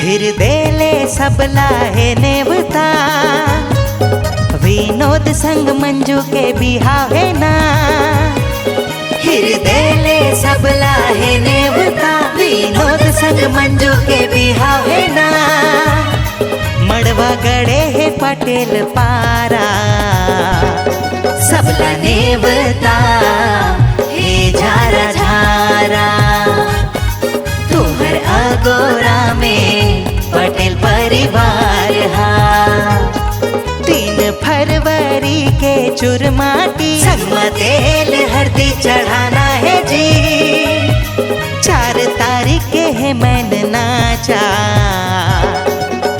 फिर देले सबला है नेवता, विनोद संग मंजू के बिहाव है ना। फिर देले सबला है नेवता, विनोद संग मंजू के बिहाव है ना। मड़वा गड़े है पटेल पारा, सबला नेवता हे झारा झारा। तुहर अगोरा में पटेल परिवार हा। 3 फरवरी के चुरमाटी संगमा तेल हल्दी चढ़ाना है जी। 4 तारीख के है मैन नाचा,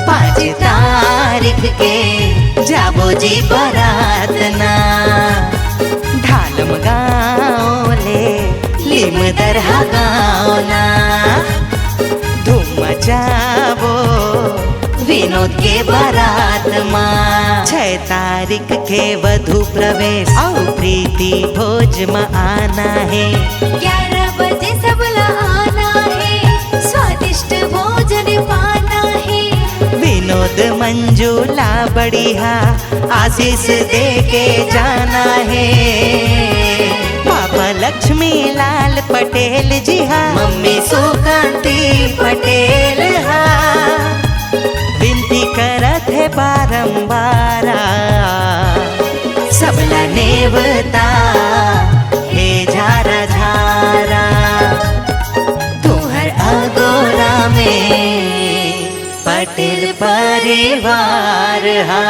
5 तारीख के जाबो जी बारात ना। ढालम गाँव ले लिम दरहा गाँव ना। धूम मचाबो विनोद के बारात माँ। 6 तारीख के वधु प्रवेश और प्रीति भोज में आना है। 11 बजे सबला आना है, स्वादिष्ट भोजन पाना है। विनोद मंजूला बढ़िया आशीष दे के जाना है। पापा लक्ष्मी लाल पटेल जी हा, मम्मी सुकांती पटेल हा। विनती करत है बारंबारा, सबला नेवता हे झारा झारा। तुहर अगोरा में पटेल परिवार हा।